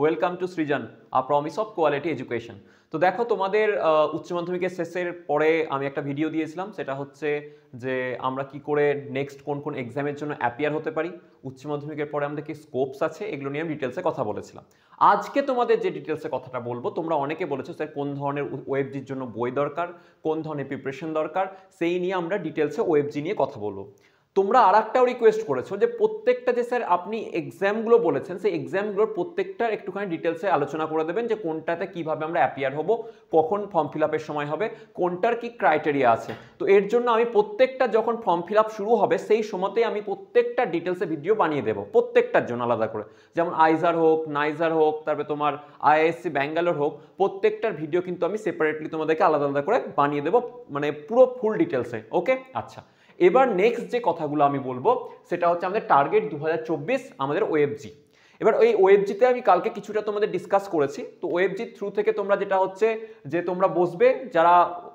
Welcome to Srijan, a promise of quality education. তো দেখো, তোমাদের উচ্চ মাধ্যমিকের শেষের পরে আমি একটা ভিডিও দিয়েছিলাম, সেটা হচ্ছে যে আমরা কি করে নেক্সট কোন কোন এক্সামের জন্য অ্যাপিয়ার হতে পারি, উচ্চ মাধ্যমিকের পরে আমাদের কি স্কোপস আছে, এগুলো নিয়ে আমি ডিটেলসে কথা বলেছিলাম। আজকে তোমাদের যে ডিটেলসে কথাটা বলবো, তোমরা অনেকে বলেছো স্যার কোন ধরনের ওএফজির জন্য বই দরকার, কোন ধরনের প্রিপারেশন দরকার, সেই নিয়ে আমরা ডিটেলসে ওএফজি নিয়ে কথা বলবো। তোমরা আর একটাও রিকোয়েস্ট করেছো যে প্রত্যেকটা যে স্যার আপনি এক্সামগুলো বলেছেন, সেই এক্সামগুলোর প্রত্যেকটার একটুখানি ডিটেলসে আলোচনা করে দেবেন, যে কোনটাতে কিভাবে আমরা অ্যাপিয়ার হব, কখন ফর্ম ফিল আপের সময় হবে, কোনটার কি ক্রাইটেরিয়া আছে। তো এর জন্য আমি প্রত্যেকটা যখন ফর্ম ফিল আপ শুরু হবে সেই সময়তেই আমি প্রত্যেকটা ডিটেলসে ভিডিও বানিয়ে দেবো, প্রত্যেকটার জন্য আলাদা করে। যেমন আইজার হোক, নাইজার হোক, তারপরে তোমার আইআইএসসি ব্যাঙ্গালোর হোক, প্রত্যেকটার ভিডিও কিন্তু আমি সেপারেটলি তোমাদেরকে আলাদা আলাদা করে বানিয়ে দেবো, মানে পুরো ফুল ডিটেলসে। ওকে, আচ্ছা। এবার নেক্সট যে কথাগুলো আমি বলবো সেটা হচ্ছে আমাদের টার্গেট 2024 আমাদের ওএফজি। এবার ওই ওএফজিতে আমি কালকে কিছুটা তোমাদের ডিসকাস করেছি। তো ওএফজির থ্রু থেকে তোমরা যেটা হচ্ছে যে তোমরা বসবে, যারা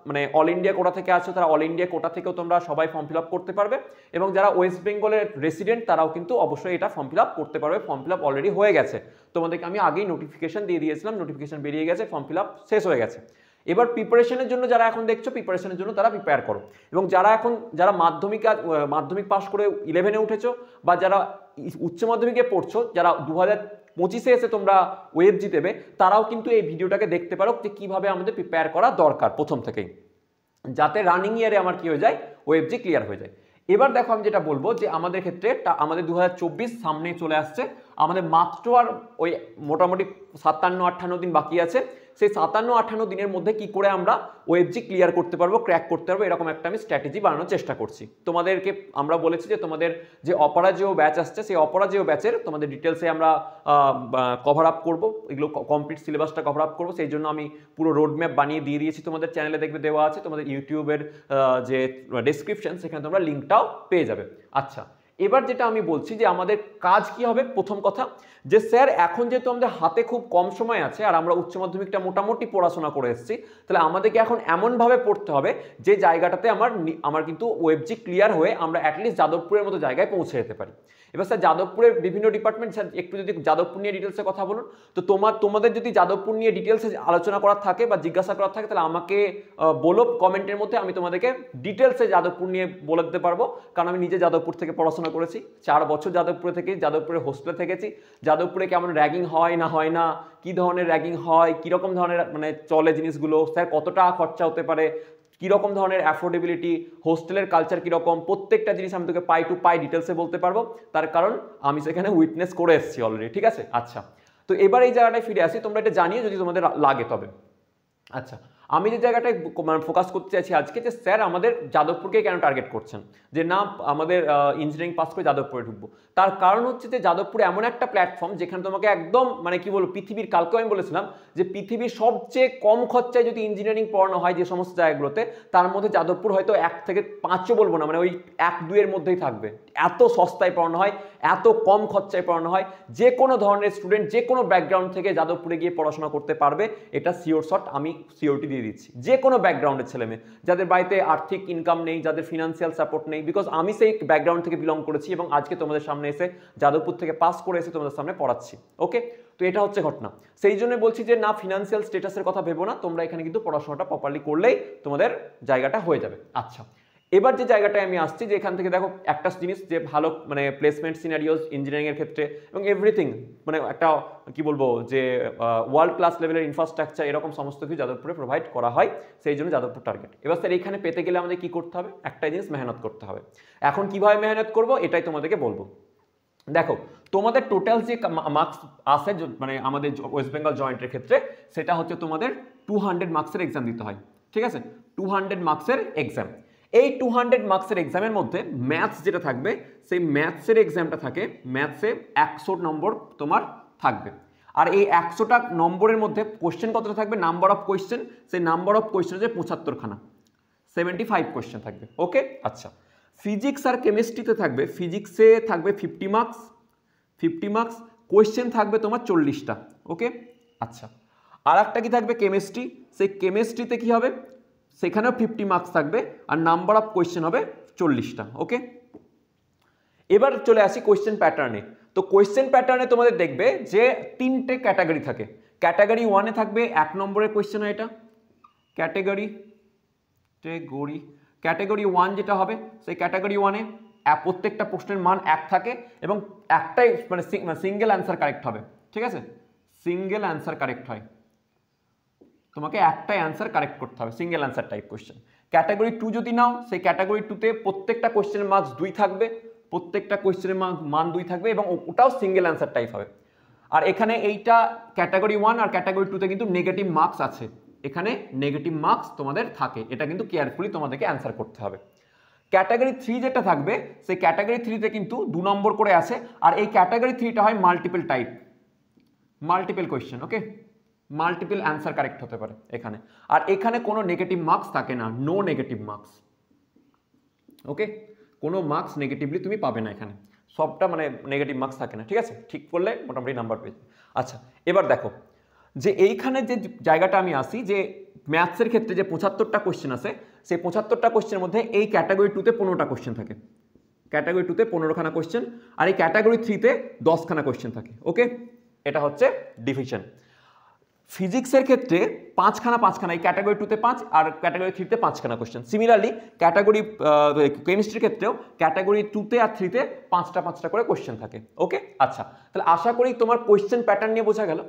মানে অল ইন্ডিয়া কোটা থেকে আছো তারা অল ইন্ডিয়া কোটা থেকেও তোমরা সবাই ফর্ম ফিল আপ করতে পারবে, এবং যারা ওয়েস্ট বেঙ্গলের রেসিডেন্ট তারাও কিন্তু অবশ্যই এটা ফর্ম ফিল আপ করতে পারবে। ফর্ম ফিল আপ অলরেডি হয়ে গেছে, তোমাদেরকে আমি আগেই নোটিফিকেশন দিয়ে দিয়েছিলাম, নোটিফিকেশন বেরিয়ে গেছে, ফর্ম ফিল আপ শেষ হয়ে গেছে। এবার প্রিপারেশনের জন্য যারা এখন দেখছো, প্রিপারেশনের জন্য তারা প্রিপেয়ার করো। এবং যারা মাধ্যমিক পাস করে 11-এ উঠেছো, বা যারা উচ্চ মাধ্যমিকে পড়ছো, যারা 2025-এ এসে তোমরা ওএফজি দেবে, তারাও কিন্তু এই ভিডিওটাকে দেখতে পারো যে কিভাবে আমাদের প্রিপেয়ার করা দরকার প্রথম থেকেই, যাতে রানিং ইয়ারে আমার কি হয়ে যায়, ওএফজি ক্লিয়ার হয়ে যায়। এবার দেখো, আমি যেটা বলবো যে আমাদের ক্ষেত্রে আমাদের 2024 সামনে চলে আসছে, আমাদের মাত্র আর ওই মোটামুটি 57-58 দিন বাকি আছে। সেই 57-58 দিনের মধ্যে কি করে আমরা ওএফজি ক্লিয়ার করতে পারবো, ক্র্যাক করতে পারবো, এরকম একটা আমি স্ট্র্যাটেজি বানানোর চেষ্টা করছি। তোমাদেরকে আমরা বলেছি যে তোমাদের যে অপরাজেয় ব্যাচ আসছে, সেই অপরাজেয় ব্যাচের তোমাদের ডিটেলসে আমরা কভার আপ করবো, এগুলো কমপ্লিট সিলেবাসটা কভার আপ করবো। সেই জন্য আমি পুরো রোডম্যাপ বানিয়ে দিয়ে দিয়েছি, তোমাদের চ্যানেলে দেখবে দেওয়া আছে, তোমাদের ইউটিউবের যে ডেসক্রিপশন, সেখানে তোমরা লিঙ্কটাও পেয়ে যাবে। আচ্ছা, এবার যেটা আমি বলছি যে আমাদের কাজ কি হবে, প্রথম কথা যে স্যার এখন যেহেতু আমাদের হাতে খুব কম সময় আছে, আর আমরা উচ্চ মাধ্যমিকটা মোটামুটি পড়াশোনা করে এসেছি, তাহলে আমাদেরকে এখন এমনভাবে পড়তে হবে যে জায়গাটাতে আমার কিন্তু ওএফজি ক্লিয়ার হয়ে আমরা অ্যাটলিস্ট যাদবপুরের মতো জায়গায় পৌঁছে যেতে পারি। এবার স্যার যাদবপুরের বিভিন্ন ডিপার্টমেন্ট, স্যার একটু যদি যাদবপুর নিয়ে ডিটেলসে কথা বলুন, তো তোমাদের যদি যাদবপুর নিয়ে ডিটেলসে আলোচনা করার থাকে বা জিজ্ঞাসা করার থাকে, তাহলে আমাকে বলো কমেন্টের মধ্যে, আমি তোমাদেরকে ডিটেলসে যাদবপুর নিয়ে বলে দিতে পারবো। কারণ আমি নিজে যাদবপুর থেকে পড়াশোনা করেছি, 4 বছর যাদবপুরে থেকে, যাদবপুরে হোস্টেলে থেকেছি। যাদবপুরে কেমন র্যাগিং হয় না হয় না, কি ধরনের র্যাগিং হয়, কীরকম ধরনের মানে চলে জিনিসগুলো, স্যার কত টাকা খরচা হতে পারে, কীরকম ধরনের অ্যাফোর্ডেবিলিটি, হোস্টেলের কালচার কীরকম, প্রত্যেকটা জিনিস আমি তোকে পাই টু পাই ডিটেলসে বলতে পারবো, তার কারণ আমি সেখানে উইটনেস করে এসেছি অলরেডি। ঠিক আছে, আচ্ছা। তো এবার এই জায়গাটায় ফিরে আসি, তোমরা এটা জানিয়ে যদি তোমাদের লাগে তবে। আচ্ছা, আমি যে জায়গাটায় ফোকাস করতে চাইছি আজকে, যে স্যার আমাদের যাদবপুরকে কেন টার্গেট করছেন, যে না আমাদের ইঞ্জিনিয়ারিং পাস করে যাদবপুরে ঢুকবো। তার কারণ হচ্ছে যে যাদবপুর এমন একটা প্ল্যাটফর্ম যেখানে তোমাকে একদম মানে কি বলবো, পৃথিবীর, কালকেও আমি বলেছিলাম যে পৃথিবীর সবচেয়ে কম খরচায় যদি ইঞ্জিনিয়ারিং পড়ানো হয় যে সমস্ত জায়গাগুলোতে, তার মধ্যে যাদবপুর হয়তো 1 থেকে 5ও বলবো না, মানে ওই 1-2 এর মধ্যেই থাকবে। এত সস্তায় পড়ানো হয়, এত কম খরচায় পড়ানো হয়, যে কোনো ধরনের স্টুডেন্ট যে কোনো ব্যাকগ্রাউন্ড থেকে যাদবপুরে গিয়ে পড়াশোনা করতে পারবে, এটা সিওর শট, আমি সিওরিটি দিয়ে দিচ্ছি। যে কোনো ব্যাকগ্রাউন্ডের ছেলেমেয়ে, যাদের বাড়িতে আর্থিক ইনকাম নেই, যাদের ফিনান্সিয়াল সাপোর্ট নেই, বিকজ আমি সেই ব্যাকগ্রাউন্ড থেকে বিলং করেছি এবং আজকে তোমাদের সামনে এসে যাদবপুর থেকে পাস করে এসে তোমাদের সামনে পড়াচ্ছি। ওকে, তো এটা হচ্ছে ঘটনা। সেই জন্য বলছি যে না, ফিনান্সিয়াল স্টেটাসের কথা ভেবো না, তোমরা এখানে কিন্তু পড়াশোনাটা প্রপারলি করলেই তোমাদের জায়গাটা হয়ে যাবে। আচ্ছা, এবার যে জায়গাটায় আমি আসছি, যে এখান থেকে দেখো একটা জিনিস, যে ভালো মানে প্লেসমেন্ট সিনারিওস ইঞ্জিনিয়ারিংয়ের ক্ষেত্রে এবং এভরিথিং, মানে একটা কি বলবো যে ওয়ার্ল্ড ক্লাস লেভেলের ইনফ্রাস্ট্রাকচার, এরকম সমস্ত কিছু যাদবপুরে প্রোভাইড করা হয়। সেই জন্য যাদবপুর টার্গেট। এবার স্যার এখানে পেতে গেলে আমাদের কি করতে হবে, একটাই জিনিস, মেহনত করতে হবে। এখন কিভাবে মেহনত করবো এটাই তোমাদেরকে বলবো। দেখো, তোমাদের টোটাল যে মার্কস আসে মানে আমাদের ওয়েস্ট বেঙ্গল জয়েন্টের ক্ষেত্রে, সেটা হচ্ছে তোমাদের 200 মার্কসের এক্সাম দিতে হয়। ঠিক আছে, 200 মার্কসের এক্সাম। এই 200 মার্কসের এক্সামের মধ্যে ম্যাথস যেটা থাকবে, সেই ম্যাথসের এক্সামটা থাকে, ম্যাথসে 100 নম্বর তোমার থাকবে। আর এই 100টা নম্বরের মধ্যে কোশ্চেন কতটা থাকবে, নাম্বার অফ কোশ্চেন, সেই নাম্বার অফ কোশ্চেন হচ্ছে 75খানা, 75 কোশ্চেন থাকবে। ওকে, আচ্ছা। ফিজিক্স আর কেমিস্ট্রিতে থাকবে, ফিজিক্সে থাকবে 50 মার্কস, 50 মার্কস, কোয়েশ্চেন থাকবে তোমার 40টা। ওকে, আচ্ছা। আর একটা কি থাকবে, কেমিস্ট্রি, সেই কেমিস্ট্রিতে কি হবে, সেখানেও 50 মার্কস থাকবে, আর নাম্বার অফ কোয়েশ্চেন হবে 40টা। ওকে, এবার চলে আসি কোয়েশ্চেন প্যাটার্নে। তো কোয়েশ্চেন প্যাটার্নে তোমাদের দেখবে যে 3টে ক্যাটাগরি থাকে। ক্যাটাগরি 1-এ থাকবে 1 নম্বরের কোয়েশ্চেন, এটা ক্যাটাগরি 1 যেটা হবে, সেই ক্যাটাগরি 1-এ প্রত্যেকটা প্রশ্নের মান 1 থাকে এবং একটাই মানে সিঙ্গেল অ্যান্সার কারেক্ট হবে, ঠিক আছে, সিঙ্গেল অ্যান্সার কারেক্ট হয়, তোমাকে একটাই অ্যান্সার কারেক্ট করতে হবে, single answer type question. Category 2 যদি নাও, সেই ক্যাটাগরি 2-তে প্রত্যেকটা কোয়েশ্চেনের মার্কস 2 থাকবে, প্রত্যেকটা কোয়েশ্চেনের মান 2 থাকবে এবং ওটাও সিঙ্গেল অ্যান্সার টাইপ হবে। আর এখানে এইটা ক্যাটাগরি 1 আর ক্যাটাগরি 2-তে কিন্তু নেগেটিভ মার্কস আছে, এখানে নেগেটিভ মার্কস তোমাদের থাকে, এটা কিন্তু কেয়ারফুলি তোমাদেরকে অ্যান্সার করতে হবে। ক্যাটাগরি 3 যেটা থাকবে, সেই ক্যাটাগরি 3-তে কিন্তু 2 নম্বর করে আছে, আর এই ক্যাটাগরি 3টা হয় মাল্টিপল টাইপ, মাল্টিপল কোয়েশ্চেন, ওকে, মাল্টিপল অ্যান্সার কারেক্ট হতে পারে এখানে। আর এখানে কোনো নেগেটিভ মার্কস থাকে না, নো নেগেটিভ মার্কস, ওকে, কোনো মার্কস নেগেটিভলি তুমি পাবে না এখানে, সবটা মানে নেগেটিভ মার্কস থাকে না, ঠিক আছে, ঠিক করলে মোটামুটি নাম্বার পেয়ে যাবে। আচ্ছা, এবার দেখো যে এইখানে যে জায়গাটা আমি আসি, যে ম্যাথসের ক্ষেত্রে যে 75টা কোয়েশ্চেন আছে, সেই 75টা কোয়েশ্চেনের মধ্যে এই ক্যাটাগরি 2-তে 15টা কোয়েশ্চেন থাকে, ক্যাটাগরি 2-তে 15খানা কোয়েশ্চেন, আর এই ক্যাটাগরি 3-তে 10খানা কোয়েশ্চেন থাকে, ওকে, এটা হচ্ছে ডিভিশন। ফিজিক্সের ক্ষেত্রে 5খানা, এই ক্যাটাগরি 2-তে 5 আর ক্যাটাগরি 3-তে 5খানা কোয়েশ্চেন। সিমিলারলি ক্যাটাগরি কেমিস্ট্রির ক্ষেত্রেও ক্যাটাগরি 2-তে আর 3-তে 5টা করে কোয়েশ্চেন থাকে, ওকে। আচ্ছা, তাহলে আশা করি তোমার কোয়েশ্চেন প্যাটার্ন নিয়ে বোঝা গেল।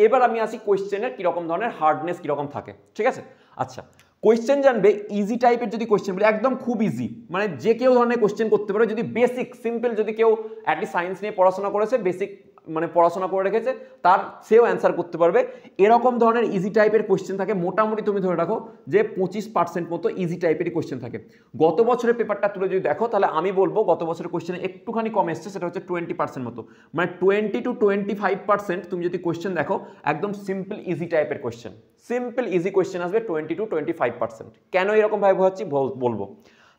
এবার আমি আসি কোয়েশ্চেনের কীরকম ধরনের হার্ডনেস কীরকম থাকে, ঠিক আছে। আচ্ছা, কোয়েশ্চেন জানবে ইজি টাইপের যদি কোয়েশ্চেন বলি, একদম খুব ইজি, মানে যে কেউ ধরনের কোয়েশ্চেন করতে পারে, যদি বেসিক সিম্পল, যদি কেউ অ্যাটলিস্ট সায়েন্স নিয়ে পড়াশোনা করেছে, বেসিক মানে পড়াশোনা করে রেখেছে, তার সেও অ্যান্সার করতে পারবে, এরকম ধরনের ইজি টাইপের কোয়েশ্চেন থাকে। মোটামুটি তুমি ধরে রাখো যে 25% মতো ইজি টাইপেরই কোয়েশ্চেন থাকে। গত বছরের পেপারটা তুলে যদি দেখো, তাহলে আমি বলবো গত বছরের কোয়েশ্চেনে একটুখানি কম এসছে, সেটা হচ্ছে 20% মতো, মানে 20 to 25% তুমি যদি কোয়েশ্চেন দেখো, একদম সিম্পল ইজি টাইপের কোয়েশ্চেন, সিম্পল ইজি কোয়েশ্চেন আসবে 20 to 25%। কেন এরকম ভাবে বোঝাচ্ছি বলবো।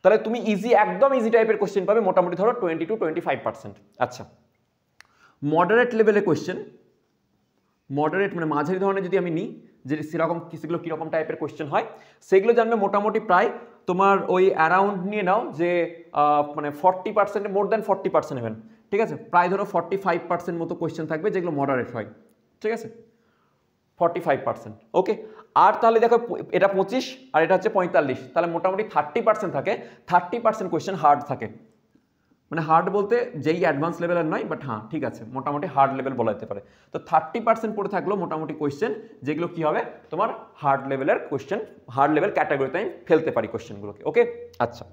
তাহলে তুমি ইজি, একদম ইজি টাইপের কোয়েশ্চেন পাবে মোটামুটি ধরো 20 to 25%। আচ্ছা, মডারেট লেভেলের কোয়েশ্চেন, মডারেট মানে মাঝারি ধরনের যদি আমি নিই, যে সেগুলো কীরকম টাইপের কোয়েশ্চেন হয়, সেগুলো জানবে মোটামুটি প্রায় তোমার ওই অ্যারাউন্ড নিয়ে নাও যে মানে 40%, মোর দ্যান 40% নেবেন, ঠিক আছে, প্রায় ধরো 45% মতো কোয়েশ্চেন থাকবে যেগুলো মডারেট হয়, ঠিক আছে, 45%, ওকে। আর তাহলে দেখো এটা 25 আর এটা হচ্ছে 45, তাহলে মোটামুটি 30% থাকে, 30% কোয়েশ্চেন হার্ড থাকে, মানে হার্ড বলতে যেই অ্যাডভান্স লেভেলের নয়, বাট হ্যাঁ ঠিক আছে, মোটামুটি হার্ড লেভেল বলা যেতে পারে। তো 30% পড়ে থাকলো মোটামুটি কোয়েশ্চেন, যেগুলো কি হবে তোমার হার্ড লেভেলের কোয়েশ্চেন, হার্ড লেভেল ক্যাটাগরিতে আমি ফেলতে পারি কোয়েশ্চেনগুলোকে, ওকে। আচ্ছা,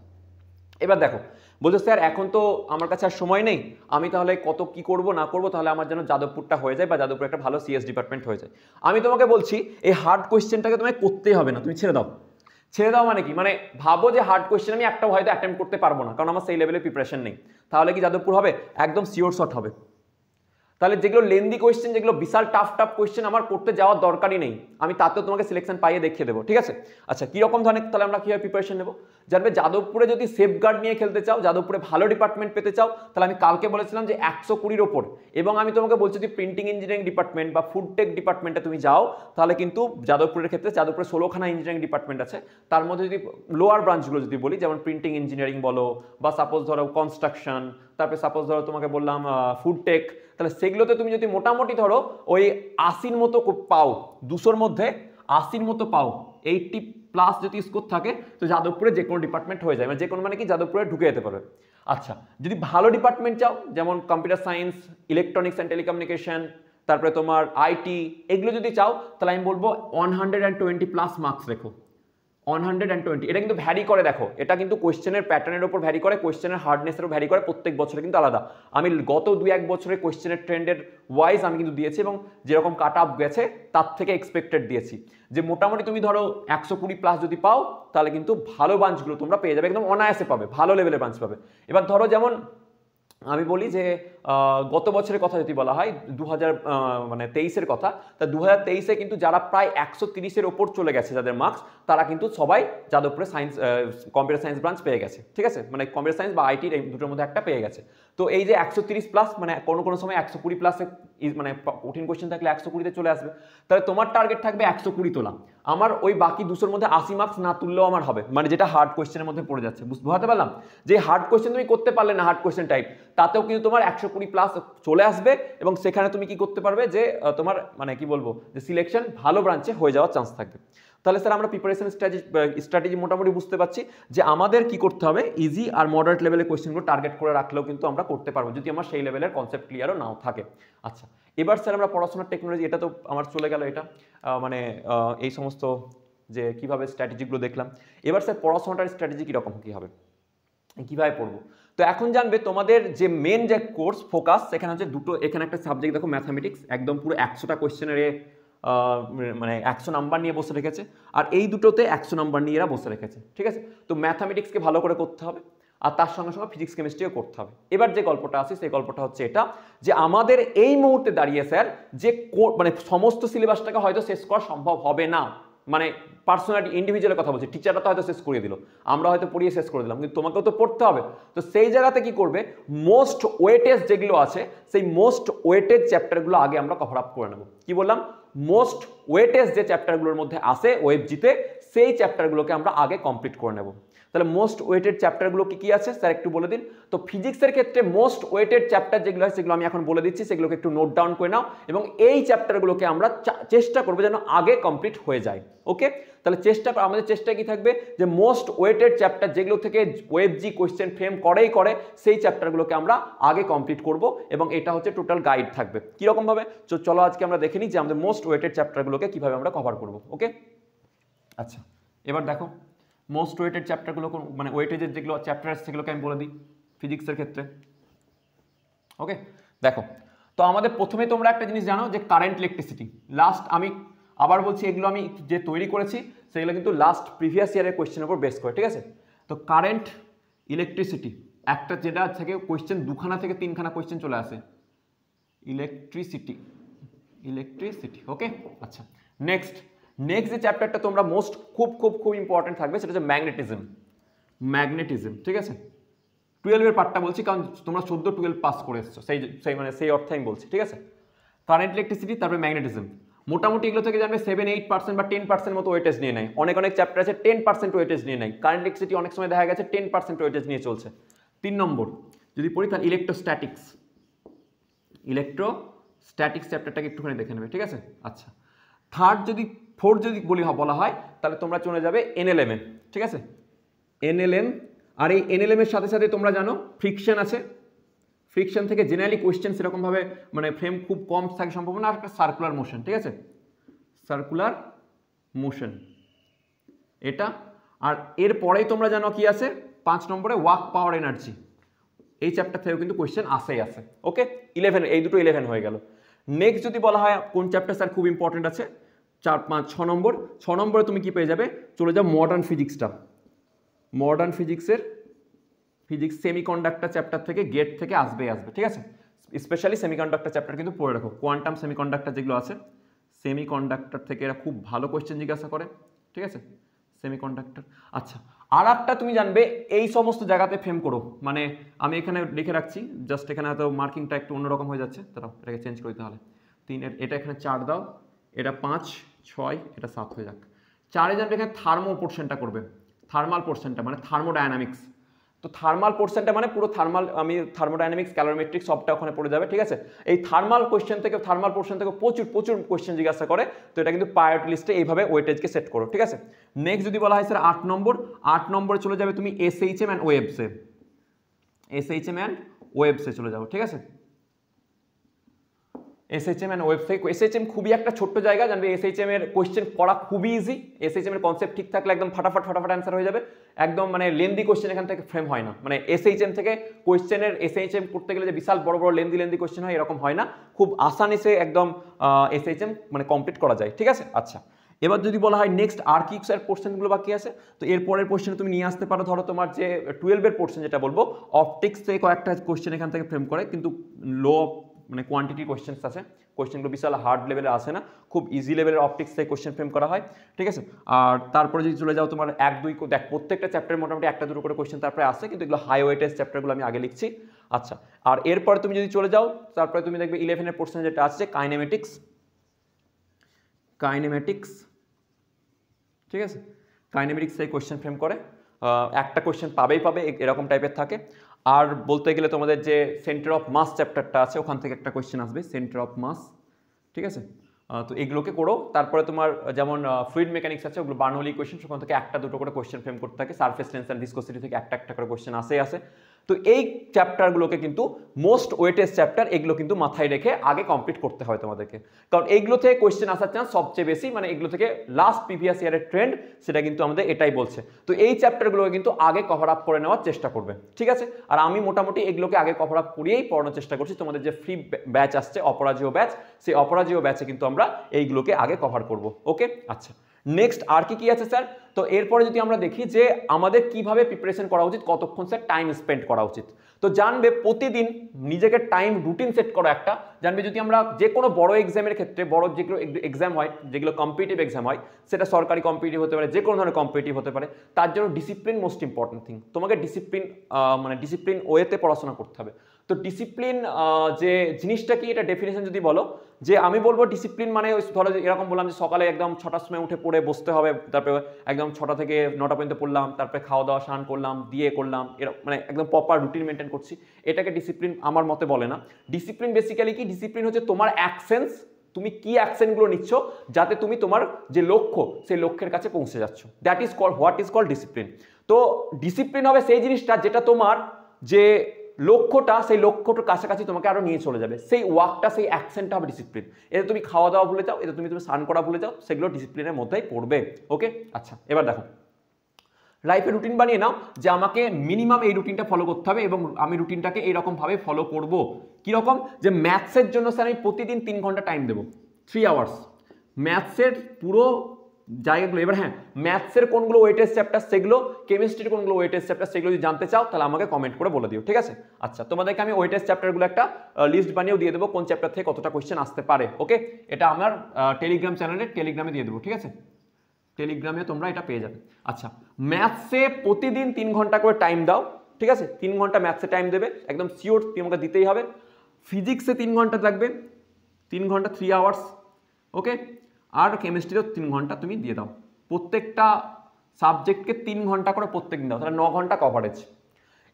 এবার দেখো, বলছো স্যার এখন তো আমার কাছে আর সময় নেই, আমি তাহলে কত কি করব না করব, তাহলে আমার যেন যাদবপুরটা হয়ে যায় বা যাদবপুর একটা ভালো সিএস ডিপার্টমেন্ট হয়ে যায়। আমি তোমাকে বলছি এই হার্ড কোয়েশ্চেনটাকে তোমায় করতেই হবে না, তুমি ছেড়ে দাও। ছেড়ে দাও মানে কি, মানে ভাবো যে হার্ড কোয়েশ্চেন আমি একটাও হয়তো অ্যাটেম্প্ট করতে পারবো না, কারণ আমার সেই লেভেলের প্রিপারেশন নেই, তাহলে কি যাদবপুর হবে? একদম সিওর শট হবে। তাহলে যেগুলো লেন্দি কোয়েশ্চেন, যেগুলো বিশাল টাফ কোয়েশ্চেন আমার করতে যাওয়ার দরকারই নেই, আমি তাতেও তোমাকে সিলেকশন পাইয়ে দেখিয়ে দেবো, ঠিক আছে। আচ্ছা, কীরকম ধরনের তাহলে আমরা কীভাবে প্রিপারেশন নেবো জানবে। যাদবপুরে যদি সেফগার্ড নিয়ে খেলতে চাও, যাদবপুরে ভালো ডিপার্টমেন্ট পেতে চাও, তাহলে আমি কালকে বলেছিলাম যে 120-র ওপর, এবং আমি তোমাকে বলছি যদি প্রিন্টিং ইঞ্জিনিয়ারিং ডিপার্টমেন্ট বা ফুড টেক ডিপার্টমেন্টে তুমি যাও, তাহলে কিন্তু যাদবপুরের ক্ষেত্রে, যাদবপুরে 16খানা ইঞ্জিনিয়ারিং ডিপার্টমেন্ট আছে, তার মধ্যে যদি লোয়ার ব্রাঞ্চগুলো যদি বলি, যেমন প্রিন্টিং ইঞ্জিনিয়ারিং বলো, বা সাপোজ ধরো কনস্ট্রাকশন, তারপরে সাপোজ ধরো তোমাকে বললাম ফুড টেক, তাহলে সেগুলোতে তুমি যদি মোটামুটি ধরো ওই 80-র মতো পাও, 200-র মধ্যে 80-র মতো পাও, 80+ যদি স্কোর থাকে, তো যাদবপুরে যে কোনো ডিপার্টমেন্ট হয়ে যায়, মানে যে কোনো মানে কি যাদবপুরে ঢুকে যেতে পারবে। আচ্ছা, যদি ভালো ডিপার্টমেন্ট চাও, যেমন computer science, electronics and telecommunication, তারপরে তোমার আইটি, এগুলো যদি চাও, তাহলে আমি বলবো 120+ মার্কস রেখো, 120। এটা কিন্তু ভ্যারি করে, দেখো এটা কিন্তু কোয়েশ্চেনের প্যাটার্নের উপর ভ্যারি করে, কোয়েশ্চেনের হার্ডনেসেরও ভ্যারি করে, প্রত্যেক বছরে কিন্তু আলাদা। আমি গত 2-1 বছরে কোয়েশ্চেনের ট্রেন্ডের ওয়াইজ আমি কিন্তু দিয়েছি, এবং যেরকম কাট আপ গেছে তার থেকে এক্সপেক্টেড দিয়েছি, যে মোটামুটি তুমি ধরো 120+ যদি পাও, তাহলে কিন্তু ভালো ব্রাঞ্চগুলো তোমরা পেয়ে যাবে, একদম অনায়াসে পাবে, ভালো লেভেলের ব্রাঞ্চ পাবে। এবার ধরো যেমন আমি বলি যে গত বছরের কথা যদি বলা হয়, 2023-এর কথা, তা 2023-এ কিন্তু যারা প্রায় 130-এর ওপর চলে গেছে যাদের মার্কস, তারা কিন্তু সবাই যাদবপুরে সায়েন্স, কম্পিউটার সায়েন্স ব্রাঞ্চ পেয়ে গেছে, ঠিক আছে, মানে কম্পিউটার সায়েন্স বা আইটির এই দুটোর মধ্যে একটা পেয়ে গেছে। তো এই যে 130+, মানে কোনো সময় 120+, মানে কঠিন কোয়েশ্চেন থাকলে 120-তে চলে আসবে, তাহলে তোমার টার্গেট থাকবে 120 তোলা। আমার ওই বাকি 200-র মধ্যে 80 মার্কস না তুললেও আমার হবে, মানে যেটা হার্ড কোয়েশ্চেনের মধ্যে পড়ে যাচ্ছে, বুঝতে পারলাম। যে হার্ড কোয়েশ্চেন তুমি করতে পারলে না, হার্ড কোয়েশ্চেন টাইপ, তাতেও কিন্তু তোমার 120 প্লাস চলে আসবে এবং সেখানে তুমি কি করতে পারবে যে তোমার মানে কি বলবো যে সিলেকশন ভালো ব্রাঞ্চে হয়ে যাওয়ার চান্স থাকবে। তাহলে স্যার আমরা প্রিপারেশন স্ট্র্যাটেজি মোটামুটি বুঝতে পারছি যে আমাদের কি করতে হবে, ইজি আর মডারেট লেভেলের কোয়েশ্চেনগুলো টার্গেট করে রাখলেও কিন্তু আমরা করতে পারবো যদি আমার সেই লেভেলের কনসেপ্ট ক্লিয়ারও নাও থাকে। আচ্ছা, এবার স্যার আমরা পড়াশোনার টেকনোলজি, এটা তো আমার চলে গেল, এটা মানে এই সমস্ত যে কিভাবে স্ট্র্যাটেজিগুলো দেখলাম। এবার স্যার পড়াশোনাটার স্ট্র্যাটেজি কীরকম কী হবে, কীভাবে পড়বো। তো এখন জানবে তোমাদের যে মেন যে কোর্স ফোকাস, সেখানে হচ্ছে দুটো, এখানে একটা সাবজেক্ট দেখো ম্যাথামেটিক্স, একদম পুরো 100টা কোয়েশ্চেনের মানে 100 নাম্বার নিয়ে বসে রেখেছে, আর এই দুটোতে 100 নাম্বার নিয়ে এরা বসে রেখেছে, ঠিক আছে। তো ম্যাথামেটিক্সকে ভালো করে করতে হবে আর তার সঙ্গে সঙ্গে ফিজিক্স কেমিস্ট্রিও করতে হবে। এবার যে গল্পটা আছে সেই গল্পটা হচ্ছে এটা যে আমাদের এই মুহূর্তে দাঁড়িয়ে স্যার যে মানে সমস্ত সিলেবাসটাকে হয়তো শেষ করা সম্ভব হবে না, মানে পার্সোনালি ইন্ডিভিজুয়ালের কথা বলছি, টিচাররা তো হয়তো শেষ করে দিল, আমরা হয়তো পড়িয়ে শেষ করে দিলাম, কিন্তু তোমাকেও তো পড়তে হবে। তো সেই জায়গাতে কি করবে, মোস্ট ওয়েটেজ যেগুলো আছে সেই মোস্ট ওয়েটেজ চ্যাপ্টারগুলো আগে আমরা কভার আপ করে নেব। কি বললাম, মোস্ট ওয়েটেজ যে চ্যাপ্টারগুলোর মধ্যে আসে ওয়েবজিতে, সেই চ্যাপ্টারগুলোকে আমরা আগে কমপ্লিট করে নেব। তাহলে মোস্ট ওয়েটেড চ্যাপ্টারগুলো কি কি আছে স্যার একটু বলে দিন। তো ফিজিক্সের ক্ষেত্রে মোস্ট ওয়েটেড চ্যাপ্টার যেগুলো আছে সেগুলো আমি এখন বলে দিচ্ছি, সেগুলোকে একটু নোট ডাউন করে নাও এবং এই চ্যাপ্টারগুলোকে আমরা চেষ্টা করবো যেন আগে কমপ্লিট হয়ে যায়। ওকে, তাহলে আমাদের চেষ্টা কি থাকবে যে মোস্ট ওয়েটেড চ্যাপ্টার যেগুলো থেকে ওয়েবজি কোয়েশ্চেন ফ্রেম করে সেই চ্যাপ্টারগুলোকে আমরা আগে কমপ্লিট করব এবং এটা হচ্ছে টোটাল গাইড থাকবে। কীরকম ভাবে, চলো আজকে আমরা দেখে নিই যে আমাদের মোস্ট ওয়েটেড চ্যাপ্টারগুলোকে কীভাবে আমরা কভার করব। ওকে, আচ্ছা এবার দেখো মোস্ট ওয়েটেড চ্যাপ্টারগুলো মানে ওয়েটেজের যেগুলো চ্যাপ্টার আছে সেগুলোকে আমি বলে দিই ফিজিক্সের ক্ষেত্রে। ওকে, দেখো তো আমাদের প্রথমে তোমরা একটা জিনিস জানো যে কারেন্ট ইলেকট্রিসিটি, লাস্ট আমি আবার বলছি এগুলো আমি যে তৈরি করেছি সেগুলো কিন্তু লাস্ট প্রিভিয়াস ইয়ারের কোয়েশ্চেনের উপর বেস করে, ঠিক আছে। তো কারেন্ট ইলেকট্রিসিটি একটা যেটা থেকে কোয়েশ্চেন 2খানা থেকে 3খানা কোয়েশ্চেন চলে আসে, ইলেকট্রিসিটি। ওকে, আচ্ছা নেক্সট যে চ্যাপ্টারটা তোমরা মোস্ট খুব ইম্পর্টেন্ট থাকবে সেটা হচ্ছে ম্যাগনেটিজম, ঠিক আছে। 12-এর পার্টটা বলছি কারণ তোমরা 14-12 পাস করে এসছো, সেই অর্থে আমি বলছি, ঠিক আছে। কারেন্ট ইলেকট্রিসিটি, তারপরে ম্যাগনেটিজম, মোটামুটি এগুলো থেকে জানবে 7-8% বা 10% মতো ওয়েটেজ নিয়ে নেয়, অনেক চ্যাপ্টার আছে 10% ওয়েটেজ নিয়ে নেয়। কারেন্ট ইলেকট্রিসিটি অনেক সময় দেখা গেছে 10% ওয়েটেজ নিয়ে চলছে। 3 নম্বর যদি পড়ি তাহলে ইলেকট্রোস্ট্যাটিক্স চ্যাপ্টারটাকে একটুখানি দেখে নেবে, ঠিক আছে। আচ্ছা, ফোর্থ যদি বলা হয় তাহলে তোমরা চলে যাবে এনএলএম, ঠিক আছে। এনএলএম, আর এই এনএলএম এর সাথে সাথে তোমরা জানো ফ্রিকশন আছে, ফ্রিকশন থেকে জেনারেলি কোয়েশ্চেন সেরকমভাবে মানে ফ্রেম খুব কম থাকে সম্ভাবনা, আর একটা সার্কুলার মোশন, ঠিক আছে, সার্কুলার মোশন এটা। আর এরপরেই তোমরা জানো কি আছে 5 নম্বরে ওয়ার্ক পাওয়ার এনার্জি, এই চ্যাপ্টার থেকেও কিন্তু কোয়েশ্চেন আসে। ওকে, 11, এই দুটো 11 হয়ে গেল। নেক্সট যদি বলা হয় কোন চ্যাপ্টার স্যার খুব ইম্পর্টেন্ট আছে, 4, 5, 6 নম্বরে তুমি কি পেয়ে যাবে, চলে যাও মডার্ন ফিজিক্সটা। মডার্ন ফিজিক্স সেমিকন্ডাক্টর চ্যাপ্টার থেকে গেট থেকে আসবে, ঠিক আছে। স্পেশালি সেমিকন্ডাক্টর চ্যাপ্টার কিন্তু পড়ে রাখো, কোয়ান্টাম সেমিকন্ডাক্টর যেগুলো আছে সেমিকন্ডাক্টর থেকে এরা খুব ভালো কোয়েশ্চেন জিজ্ঞাসা করে, ঠিক আছে, সেমিকন্ডাক্টর। আচ্ছা, আর একটা তুমি জানবে এই সমস্ত জায়গাতে ফ্রেম করো, মানে আমি এখানে লিখে রাখছি, জাস্ট এখানে হয়তো মার্কিংটা একটু অন্যরকম হয়ে যাচ্ছে, তারা এটাকে চেঞ্জ করি তাহলে 3, এটা এখানে 4 দাও, এটা 5, 6, এটা 7 হয়ে যাক। 4-এ জানবে এখানে থার্মো পোর্শনটা করবে, থার্মাল পোর্শনটা মানে থার্মোডায়নামিক্স। তো থার্মাল পোর্শনটা মানে পুরো থার্মোডায়নামিক্স, ক্যালোরিমেট্রিক সবটা ওখানে পড়ে যাবে, ঠিক আছে। এই থার্মাল পোর্শন থেকে প্রচুর কোয়েশ্চেন জিজ্ঞাসা করে, তো এটা কিন্তু প্রায়োরিটি লিস্টে এইভাবে ওয়েটেজকে সেট করো, ঠিক আছে। নেক্সট যদি বলা হয় স্যার 8 নম্বরে চলে যাবে তুমি এসএইচএম অ্যান্ড ওয়েভসে চলে যাও, ঠিক আছে। এসএইচএম অ্যান্ড ওয়েভ থেকে এসএইচএম খুবই একটা ছোট্ট জায়গা, জানবে এসএইচএম এর কোয়েশ্চেন করা খুবই ইজি, এসএইচএম এর কনসেপ্ট ঠিক থাকলে একদম ফাটাফাট অ্যান্সার হয়ে যাবে, একদম মানে লেন্দি কোয়েশ্চেন এখান থেকে ফ্রেম হয় না, মানে এসএইচএম থেকে এসএইচএম করতে গেলে যে বিশাল বড় লেন্দি কোয়েশ্চেন হয় এরকম হয় না, খুব আসানিসে একদম এসএইচএম মানে কমপ্লিট করা যায়, ঠিক আছে। আচ্ছা, এবার যদি বলা হয় নেক্সট আর কি স্যার পোর্শনগুলো বাকি আছে, তো এরপরের পোর্শনে তুমি নিয়ে আসতে পারো, ধরো তোমার যে 12-এর পোর্শন যেটা বলবো, অপটিক্স থেকে কয়েকটা কোয়েশ্চেন এখান থেকে ফ্রেম করে, কিন্তু লো মানে কোয়ান্টিটি কোয়েশ্চেন্স আছে, কোয়েশ্চেনগুলো বিশাল হার্ড লেভেলে আসে না, খুব ইজি লেভেলের অপটিক্স থেকে কোয়েশ্চেন ফ্রেম করা হয়, ঠিক আছে। আর তারপরে যদি চলে যাও তোমার 1, 2 দেখ প্রত্যেকটা চ্যাপ্টারে মোটামুটি 1-2 করে কোয়েশ্চেন তারপরে আসে, কিন্তু এগুলো হাই ওয়েটেজ চ্যাপ্টারগুলো আমি আগে লিখছি। আচ্ছা, আর এরপরে তুমি যদি চলে যাও তারপরে তুমি দেখবে 11-এর পোর্শন যেটা আছে কাইনেমেটিক্স, ঠিক আছে। কাইনেমেটিক্স থেকে কোয়েশ্চেন ফ্রেম করে, একটা কোয়েশ্চেন পাবে এরকম টাইপের থাকে। আর বলতে গেলে তোমাদের যে সেন্টার অফ মাস চ্যাপ্টারটা আছে ওখান থেকে একটা কোয়েশ্চেন আসবে, সেন্টার অফ মাস, ঠিক আছে। তো এগুলোকে করো। তারপরে তোমার যেমন ফ্লুইড মেকানিক্স আছে, ওগুলো বার্নৌলি ইকুয়েশন, সেখান থেকে একটা দুটো করে কোয়েশ্চেন ফ্রেম করতে থাকে। সারফেস টেন্স অ্যান্ড ভিসকোসিটি থেকে একটা একটা করে কোয়েশ্চেন আসে। তো এই চ্যাপ্টারগুলোকে কিন্তু মোস্ট ওয়েটেজ চ্যাপ্টার, এগুলো কিন্তু মাথায় রেখে আগে কমপ্লিট করতে হয় তোমাদেরকে, কারণ এইগুলো থেকে কোয়েশ্চেন আসার চান্স সবচেয়ে বেশি, মানে এগুলো থেকে লাস্ট প্রিভিয়াস ইয়ারের ট্রেন্ড সেটা কিন্তু আমাদের এটাই বলছে। তো এই চ্যাপ্টারগুলোকে কিন্তু আগে কভার আপ করে নেওয়ার চেষ্টা করবে, ঠিক আছে। আর আমি মোটামুটি এগুলোকে আগে কভার আপ করিয়েই পড়ানোর চেষ্টা করছি। তোমাদের যে ফ্রি ব্যাচ আসছে অপরাজেয় ব্যাচ, সেই অপরাজেয় ব্যাচে কিন্তু আমরা এইগুলোকে আগে কভার করব। ওকে, আচ্ছা নেক্সট আর কি আছে স্যার? তো এরপরে যদি আমরা দেখি যে আমাদের কিভাবে প্রিপারেশন করা উচিত, কতক্ষণ স্যার টাইম স্পেন্ড করা উচিত, তো জানবে প্রতিদিন নিজেকে টাইম রুটিন সেট করো একটা। জানবে যদি আমরা যে কোনো বড় এক্সামের ক্ষেত্রে, বড় যেগুলো এক্সাম হয়, যেগুলো কম্পিটিটিভ এক্সাম হয়, সেটা সরকারি কম্পিটিটিভ হতে পারে, যে কোনো ধরনের কম্পিটিটিভ হতে পারে, তার জন্য ডিসিপ্লিন মোস্ট ইম্পর্টেন্ট থিং। তোমাকে ডিসিপ্লিন ওয়েতে পড়াশোনা করতে হবে। তো ডিসিপ্লিন যে জিনিসটা কি, এটা ডেফিনেশন যদি বলো, যে আমি বলবো ডিসিপ্লিন মানে ধরো এরকম বললাম যে সকালে একদম 6টার সময় উঠে পড়ে বসতে হবে, তারপরে একদম 6টা থেকে 9টা পর্যন্ত পড়লাম, তারপরে খাওয়া দাওয়া স্নান করলাম, দিয়ে করলাম, এরকম মানে একদম প্রপার রুটিন মেনটেন করছি, এটাকে ডিসিপ্লিন আমার মতে বলে না। ডিসিপ্লিন বেসিক্যালি কি, ডিসিপ্লিন হচ্ছে তোমার অ্যাকশনস, তুমি কি অ্যাকশনগুলো নিচ্ছ যাতে তুমি তোমার যে লক্ষ্য সেই লক্ষ্যের কাছে পৌঁছে যাচ্ছ, that is called, what is called discipline. তো ডিসিপ্লিন হবে সেই জিনিসটা যেটা তোমার যে লক্ষ্যটা, সেই লক্ষ্যটার কাছাকাছি তোমাকে আরো নিয়ে চলে যাবে, সেই ওয়ার্কটা, সেই অ্যাকশনটা হবে ডিসিপ্লিন। এতে তুমি খাওয়া দাওয়া ভুলে যাও, এতে তুমি স্নান করা ভুলে যাও, সেগুলো ডিসিপ্লিনের মধ্যেই পড়বে। ওকে, আচ্ছা এবার দেখো লাইফে রুটিন বানিয়ে নাও যে আমাকে মিনিমাম এই রুটিনটা ফলো করতে হবে, এবং আমি রুটিনটাকে এইরকমভাবে ফলো করব। কীরকম, যে ম্যাথসের জন্য স্যার আমি প্রতিদিন 3 ঘন্টা টাইম দেবো, 3 আওয়ার্স ম্যাথসের পুরো জায়গাগুলো। এবার হ্যাঁ, ম্যাথসের কোনগুলো ওয়েটেজ চ্যাপ্টার সেগুলো, কেমিস্ট্রির কোনগুলো ওয়েটেজ চ্যাপ্টার সেগুলো যদি জানতে চাও তাহলে আমাকে কমেন্ট করে বলে দিও, ঠিক আছে। আচ্ছা তোমাদেরকে আমি ওয়েটেজ চ্যাপ্টারগুলো একটা লিস্ট বানিয়েও দিয়ে দেবো, কোন চ্যাপ্টার থেকে কতটা কোয়েশ্চেন আসতে পারে। ওকে, এটা আমার টেলিগ্রাম চ্যানেলে টেলিগ্রামে দিয়ে দেবো, ঠিক আছে, টেলিগ্রামে তোমরা এটা পেয়ে যাবে। আচ্ছা ম্যাথসে প্রতিদিন 3 ঘন্টা করে টাইম দাও, ঠিক আছে, 3 ঘন্টা ম্যাথসে টাইম দেবে, একদম শিওর তোমাকে দিতেই হবে। ফিজিক্সে 3 ঘন্টা লাগবে, 3 ঘন্টা 3 আওয়ার্স, ওকে। আর কেমিস্ট্রিতেও 3 ঘন্টা তুমি দিয়ে দাও, প্রত্যেকটা সাবজেক্টকে 3 ঘন্টা করে প্রত্যেক দিন দাও, তাহলে 9 ঘন্টা কভারেজ।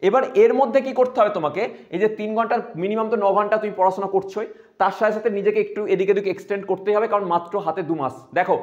এবার এর মধ্যে কি করতে হবে তোমাকে, এই যে 3 ঘন্টার মিনিমাম তো 9 ঘন্টা তুমি পড়াশোনা করছোই, তার সাথে সাথে নিজেকে একটু এদিকে ওদিকে এক্সটেন্ড করতেই হবে, কারণ মাত্র হাতে 2 মাস। দেখো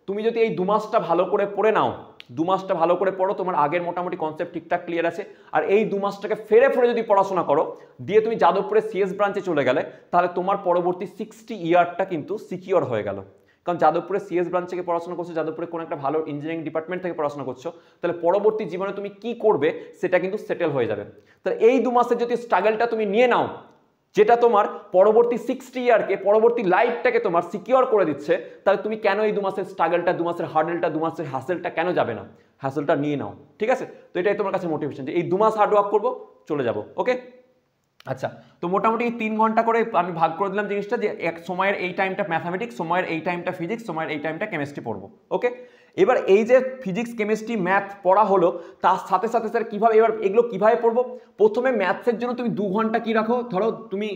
তুমি যদি এই 2 মাসটা ভালো করে পড়ে নাও, 2 মাসটা ভালো করে পড়ো, তোমার আগের মোটামুটি কনসেপ্ট ঠিকঠাক ক্লিয়ার আছে, আর এই 2 মাসটাকে ফেরে যদি পড়াশোনা করো, দিয়ে তুমি যাদবপুরে সিএস ব্রাঞ্চে চলে গেলে, তাহলে তোমার পরবর্তী 60 ইয়ারটা কিন্তু সিকিওর হয়ে গেল। কারণ যাদবপুরে সিএস ব্রাঞ্চ থেকে পড়াশোনা করছো, যাদবপুরে কোনো একটা ভালো ইঞ্জিনিয়ারিং ডিপার্টমেন্ট থেকে পড়াশোনা করছো, তাহলে পরবর্তী জীবনে তুমি কি করবে সেটা কিন্তু সেটেল হয়ে যাবে। তাহলে এই 2 মাসের যদি স্ট্রাগলটা তুমি নিয়ে নাও, যেটা তোমার পরবর্তী 60 ইয়ারকে, পরবর্তী লাইফটাকে তোমার সিকিওর করে দিচ্ছে, তাহলে তুমি কেন এই 2 মাসের স্ট্রাগলটা, 2 মাসের হার্ডেলটা, 2 মাসের হাসেলটা কেন যাবে না? হাসেলটা নিয়ে নাও, ঠিক আছে। তো এটাই তোমার কাছে মোটিভেশন, যে এই 2 মাস হার্ড ওয়ার্ক করবো, চলে যাবো। ওকে, আচ্ছা তো মোটামুটি 3 ঘন্টা করে আমি ভাগ করে দিলাম জিনিসটা, যে এক সময়ের এই টাইমটা ম্যাথামেটিক্স, সময়ের এই টাইমটা ফিজিক্স, সময়ের এই টাইমটা কেমিস্ট্রি পড়বো। ওকে, এবার এই যে ফিজিক্স কেমিস্ট্রি ম্যাথ পড়া হলো, তার সাথে সাথে স্যার কীভাবে এবার এগুলো কীভাবে পড়বো? প্রথমে ম্যাথসের জন্য তুমি 2 ঘন্টা কি রাখো, ধরো তুমি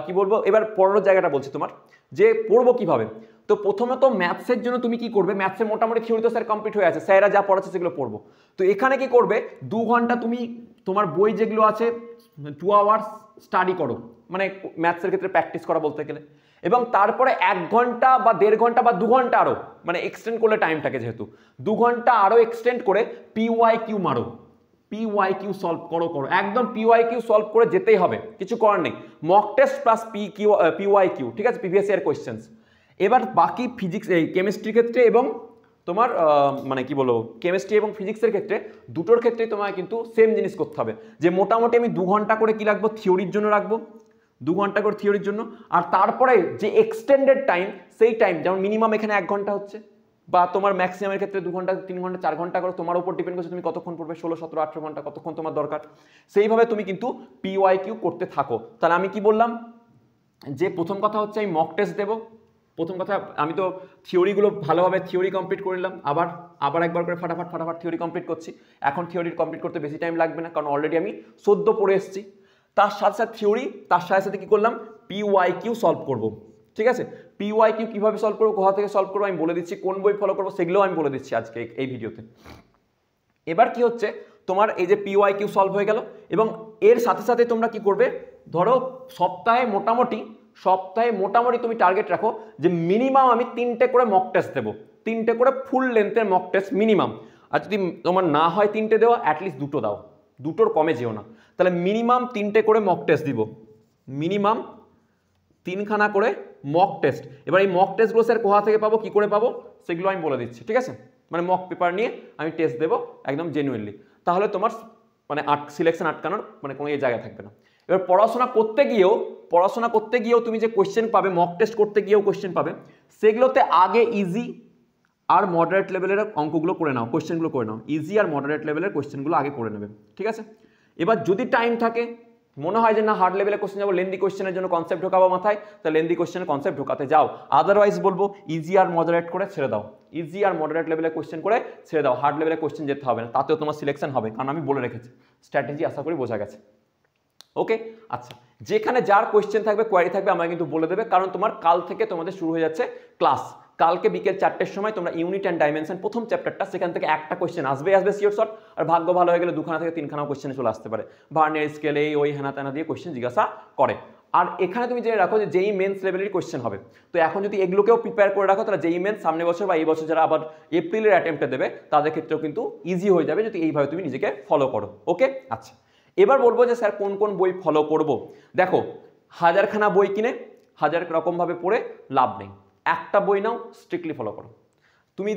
কি বলবো, এবার পড়ানোর জায়গাটা বলছি তোমার, যে পড়বো কিভাবে। তো প্রথমে তো ম্যাথসের জন্য তুমি কি করবে, ম্যাথসের মোটামুটি থিওরি তো স্যার কমপ্লিট হয়ে আছে, স্যাররা যা পড়াচ্ছে সেগুলো পড়বো। তো এখানে কি করবে, 2 ঘন্টা তুমি তোমার বই যেগুলো আছে 2 আওয়ার্স স্টাডি করো, মানে ম্যাথসের ক্ষেত্রে প্র্যাকটিস করা বলতে গেলে, এবং তারপরে 1 ঘন্টা বা 1.5 ঘন্টা বা 2 ঘন্টা আরো, মানে এক্সটেন্ড করলে টাইমটাকে, যেহেতু 2 ঘন্টা আরো এক্সটেন্ড করে PYQ মারো, PYQ সলভ করো, একদম PYQ সলভ করে যেতেই হবে, কিছু করার নেই। মক টেস্ট প্লাস PYQ, ঠিক আছে, প্রিভিয়াস ইয়ার কোয়েশ্চেন্স। এবার বাকি ফিজিক্স, এই কেমিস্ট্রির ক্ষেত্রে এবং তোমার মানে কি বলবো, কেমিস্ট্রি এবং ফিজিক্সের ক্ষেত্রে দুটোর ক্ষেত্রেই তোমায় কিন্তু সেম জিনিস করতে হবে, যে মোটামুটি আমি 2 ঘন্টা করে কি রাখবো, থিওরির জন্য রাখবো, 2 ঘন্টা করে থিওরির জন্য, আর তারপরে যে এক্সটেন্ডেড টাইম, সেই টাইম যেমন মিনিমাম এখানে 1 ঘন্টা হচ্ছে, বা তোমার ম্যাক্সিমামের ক্ষেত্রে 2 ঘন্টা, 3 ঘন্টা, 4 ঘন্টা করে, তোমার উপর ডিপেন্ড করছে তুমি কতক্ষণ পড়বে, 16, 17, 18 ঘন্টা কতক্ষণ তোমার দরকার, সেইভাবে তুমি কিন্তু PYQ করতে থাকো। তাহলে আমি কি বললাম, যে প্রথম কথা হচ্ছে আমি মক টেস্ট দেবো, প্রথম কথা আমি তো থিওরিগুলো ভালোভাবে থিওরি কমপ্লিট করে নিলাম, আবার একবার করে ফাটাফাট থিওরি কমপ্লিট করছি। এখন থিওরি কমপ্লিট করতে বেশি টাইম লাগবে না, কারণ অলরেডি আমি সদ্য পড়ে এসেছি। তার সাথে সাথে থিওরি, তার সাথে সাথে কি করলাম, PYQ সলভ করব, ঠিক আছে। PYQ কিভাবে সলভ করবো, কোথা থেকে সলভ করবো আমি বলে দিচ্ছি, কোন বই ফলো করবো সেগুলোও আমি বলে দিচ্ছি আজকে এই ভিডিওতে। এবার কি হচ্ছে, তোমার এই যে PYQ সলভ হয়ে গেল, এবং এর সাথে সাথে তোমরা কি করবে, ধরো সপ্তাহে মোটামুটি তুমি টার্গেট রাখো যে মিনিমাম আমি 3টে করে মক টেস্ট দেবো, 3টে করে ফুল লেন্থের মক টেস্ট মিনিমাম। আর যদি তোমার না হয় 3টে দেওয়া, অ্যাটলিস্ট 2টো দাও, 2টোর কমে যেও না। তাহলে মিনিমাম 3টে করে মক টেস্ট দিব, মিনিমাম 3খানা করে মক টেস্ট। এবার এই মক টেস্টগুলো স্যার কোথা থেকে পাবো, কি করে পাবো, সেগুলো আমি বলে দিচ্ছি, ঠিক আছে? মানে মক পেপার নিয়ে আমি টেস্ট দেবো একদম জেনুইনলি, তাহলে তোমার মানে সিলেকশন আটকানোর মানে কোনো জায়গা থাকবে না। এবার পড়াশোনা করতে গিয়েও তুমি যে কোয়েশ্চেন পাবে, মক টেস্ট করতে গিয়েও কোয়েশ্চেন পাবে, সেগুলোতে আগে ইজি আর মডারেট লেভেলের অঙ্কগুলো করে নাও, কোয়েশ্চেনগুলো করে নাও, ইজি আর মডারেট লেভেলের কোয়েশ্চেনগুলো আগে করে নেবে, ঠিক আছে? এবার যদি টাইম থাকে, মনে হয় যে না হার্ড লেভেলের কোয়েশ্চেন যাবো, লেন্দি কোয়েশ্চেনের জন্য কনসেপ্ট ঢোকাবো মাথায়, তাহলে লেন্দি কোয়েশ্চেনের কনসেপ্ট ঢোকাতে যাও। আদারওয়াইজ বলবো ইজি আর মডারেট করে ছেড়ে দাও, ইজি আর মডারেট লেভেলের কোয়েশ্চেন করে ছেড়ে দাও, হার্ড লেভেলের কোয়েশ্চেন যেতে হবে না, তাতেও তোমার সিলেকশন হবে, কারণ আমি বলে রেখেছি স্ট্র্যাটেজি, আশা করি বোঝা গেছে। ওকে, আচ্ছা, যেখানে যার কোয়েশ্চেন থাকবে, কোয়ারি থাকবে, আমাকে কিন্তু বলে দেবে, কারণ তোমার কাল থেকে তোমাদের শুরু হয়ে যাচ্ছে ক্লাস। কালকে বিকেল 4টের সময় তোমরা ইউনিট অ্যান্ড ডাইমেনশন প্রথম চ্যাপ্টারটা, সেখান থেকে একটা কোয়েশ্চেন আসবে শিওর শট, আর ভাগ্য ভালো হয়ে গেলে 2খানা থেকে 3খানা কোয়েশ্চেনে চলে আসতে পারে, ভার্নিয়ার স্কেলে ওই হেনা তেনা দিয়ে কোয়েশ্চেন জিজ্ঞাসা করে। আর এখানে তুমি জেনে রাখো যে যেই মেন্স লেভেলের কোয়েশ্চেন হবে, তো এখন যদি এগুলোকেও প্রিপেয়ার করে রাখো, তাহলে যেই মেন্স সামনের বছর বা এই বছর যারা আবার এপ্রিলের অ্যাটেম্পটে দেবে, তাদের ক্ষেত্রেও কিন্তু ইজি হয়ে যাবে যদি এইভাবে তুমি নিজেকে ফলো করো। ওকে, আচ্ছা, এবার বলবো যে স্যার কোন কোন বই ফলো করব। দেখো, 1000খানা বই কিনে 1000 রকমভাবে পড়ে লাভ নেই, একটা বই নাও, স্ট্রিক্টলি ফলো করো। তুমি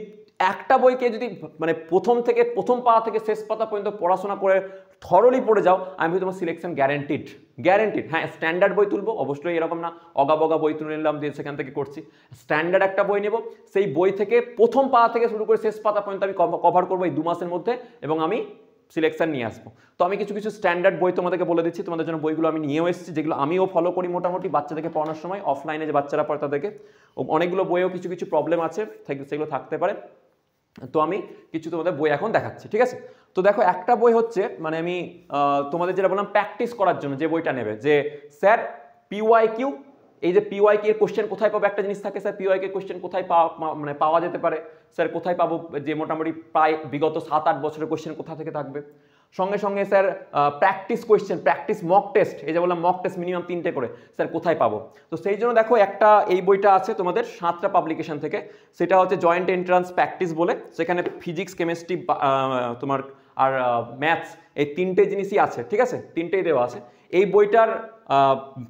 একটা বইকে যদি মানে প্রথম পাতা থেকে শেষ পাতা পর্যন্ত পড়াশোনা করে থরলি পড়ে যাও, আমি তোমার সিলেকশন গ্যারেন্টিড। হ্যাঁ, স্ট্যান্ডার্ড বই তুলবো, অবশ্যই এরকম না অগাবগা বই তুলে নিলাম দিয়ে সেখান থেকে করছি। স্ট্যান্ডার্ড একটা বই নেব, সেই বই থেকে প্রথম পাতা থেকে শুরু করে শেষ পাতা পর্যন্ত আমি কভার করবো এই 2 মাসের মধ্যে, এবং আমি সিলেকশন নিয়ে আসবো। তো আমি কিছু স্ট্যান্ডার্ড বই তোমাদেরকে বলে দিচ্ছি, তোমাদের জন্য বইগুলো আমি নিয়েও এসেছি, যেগুলো আমিও ফলো করি মোটামুটি বাচ্চাদেরকে পড়ানোর সময়, অফলাইনে যে বাচ্চারা পড়ে তাদেরকে। অনেকগুলো বইয়েও কিছু প্রবলেম আছে, সেগুলো থাকতে পারে, তো আমি কিছু তোমাদের বই এখন দেখাচ্ছি, ঠিক আছে? তো দেখো, একটা বই হচ্ছে মানে আমি তোমাদের যেটা বললাম প্র্যাকটিস করার জন্য যে বইটা নেবে, যে স্যার PYQ, এই যে PYQ এর কোশ্চেন কোথায় পাবো, একটা জিনিস থাকে স্যার PYQ এর কোশ্চেন কোথায় পাওয়া যেতে পারে, স্যার কোথায় পাবো, যে মোটামুটি প্রায় বিগত 7-8 বছরের কোশ্চেন কোথা থেকে থাকবে। সঙ্গে সঙ্গে sir practice question, practice mock test, এই যে বললাম মক টেস্ট মিনিমাম 3টে করে, স্যার কোথায় পাবো। তো সেই জন্য দেখো, একটা এই বইটা আছে তোমাদের সাঁতরা পাবলিকেশন থেকে, সেটা হচ্ছে জয়েন্ট এন্ট্রান্স প্র্যাকটিস বলে, সেখানে ফিজিক্স, কেমিস্ট্রি, তোমার আর ম্যাথস, এই 3টে জিনিসই আছে, ঠিক আছে? 3টেই দেওয়া আছে। এই বইটার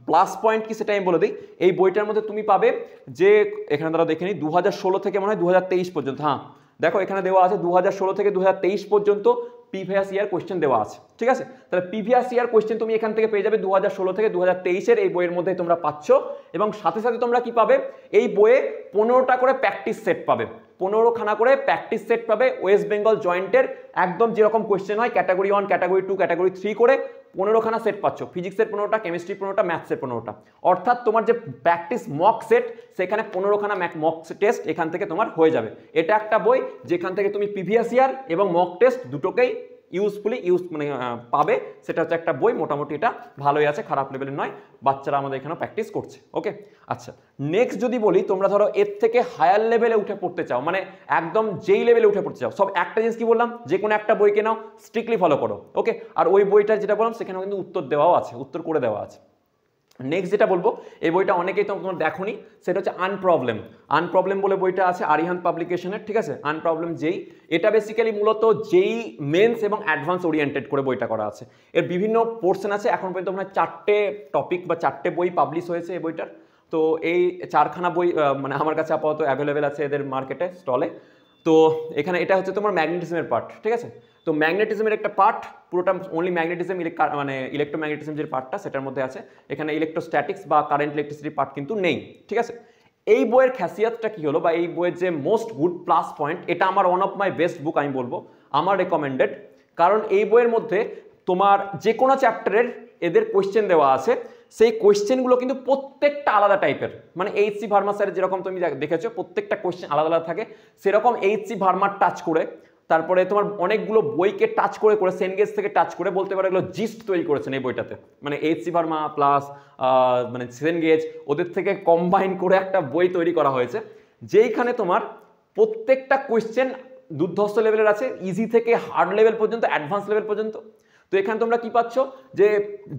প্লাস পয়েন্ট কি সেটা আমি বলে দিই। এই বইটার মধ্যে তুমি পাবে যে, এখানে দ্বারা দেখে নিই, 2016 থেকে মনে হয় 2023 পর্যন্ত, হ্যাঁ দেখো এখানে দেওয়া আছে 2016 থেকে 2023 পর্যন্ত প্রিভিয়াস ইয়ার কোয়েশ্চেন দেওয়া আছে, ঠিক আছে? তাহলে প্রিভিয়াস ইয়ার কোয়েশ্চেন তুমি এখান থেকে পেয়ে যাবে 2016 থেকে 2023-এর এই বইয়ের মধ্যে তোমরা পাচ্ছ, এবং সাথে সাথে তোমরা কি পাবে, এই বইয়ে 15টা করে প্র্যাকটিস সেট পাবে, 15খানা করে প্র্যাকটিস সেট পাবে, ওয়েস্ট বেঙ্গল জয়েন্টের একদম যেরকম কোয়েশ্চেন হয় ক্যাটাগরি 1, ক্যাটাগরি 2, ক্যাটাগরি 3 করে 15খানা সেট পাচ্ছ, ফিজিক্সের 15টা, কেমিস্ট্রি 15টা, ম্যাথসের 15টা, অর্থাৎ তোমার যে প্র্যাকটিস মক সেট, সেখানে 15খানা মক টেস্ট এখান থেকে তোমার হয়ে যাবে। এটা একটা বই যেখান থেকে তুমি প্রিভিয়াস ইয়ার এবং মক টেস্ট দুটোকেই পাবে, সেটা হচ্ছে একটা বই, মোটামুটি এটা ভালোই আছে, খারাপ লেভেলের নয়, বাচ্চারা আমাদের এখানে প্র্যাকটিস করছে। ওকে, আচ্ছা, নেক্সট যদি বলি, তোমরা ধরো এর থেকে হায়ার লেভেলে উঠে পড়তে চাও, মানে একদম যেই লেভেলে উঠে পড়তে চাও, সব একটা জিনিস কি বললাম, যে কোনো একটা বইকে নাও, স্ট্রিক্টলি ফলো করো। ওকে, আর ওই বইটা যেটা বললাম সেখানেও কিন্তু উত্তর দেওয়াও আছে, উত্তর করে দেওয়া আছে। নেক্সট যেটা বলবো, এই বইটা অনেকেই তোমরা দেখোনি, সেটা হচ্ছে আনপ্রবলেম বলে বইটা আছে আরিহান্ত পাবলিকেশনের, ঠিক আছে? আনপ্রবলেম যেই, এটা বেসিক্যালি মূলত যেই মেন্স এবং অ্যাডভান্স ওরিয়েন্টেড করে বইটা করা আছে, এর বিভিন্ন পোর্শন আছে, এখন পর্যন্ত মানে 4টে টপিক বা 4টে বই পাবলিশ হয়েছে এই বইটার। তো এই 4খানা বই মানে আমার কাছে আপাতত অ্যাভেলেবেল আছে এদের মার্কেটে, স্টলে। তো এখানে এটা হচ্ছে তোমার ম্যাগনেটিজমের পার্ট, ঠিক আছে? তো ম্যাগনেটিজমের একটা পার্ট, পুরোটা অনলি ম্যাগনেটিজম, মানে ইলেকট্রোম্যাগনেটিজম যে পার্টটা সেটার মধ্যে আছে, এখানে ইলেকট্রোস্ট্যাটিক্স বা কারেন্ট ইলেকট্রিসিটি পার্ট কিন্তু নেই, ঠিক আছে? এই বইয়ের খাসিয়াতটা কি হলো, বা এই বইয়ের যে মোস্ট গুড প্লাস পয়েন্ট, এটা আমার ওয়ান অফ মাই বেস্ট বুক আমি বলবো, আমার রেকমেন্ডেড, কারণ এই বইয়ের মধ্যে তোমার যে কোনো চ্যাপ্টারের এদের কোয়েশ্চেন দেওয়া আছে, সেই কোয়েশ্চেনগুলো কিন্তু প্রত্যেকটা আলাদা টাইপের, মানে এইচসি ভার্মা স্যারের যেরকম তুমি দেখেছো প্রত্যেকটা কোয়েশ্চেন আলাদা আলাদা থাকে, সেরকম এইচসি ভার্মার টাচ করে, তারপরে তোমার অনেকগুলো বইকে টাচ করে সেনগেজ থেকে টাচ করে বলতে পারো এগুলো জিস্ট তৈরি করেছেন এই বইটাতে, মানে এইচসি ভার্মা প্লাস মানে সেনগেজ ওদের থেকে কম্বাইন করে একটা বই তৈরি করা হয়েছে, যেইখানে তোমার প্রত্যেকটা কোয়েশ্চেন দুর্ধর্ষ লেভেলের আছে, ইজি থেকে হার্ড লেভেল পর্যন্ত, অ্যাডভান্স লেভেল পর্যন্ত। তো এখানে তোমরা কি পাচ্ছ যে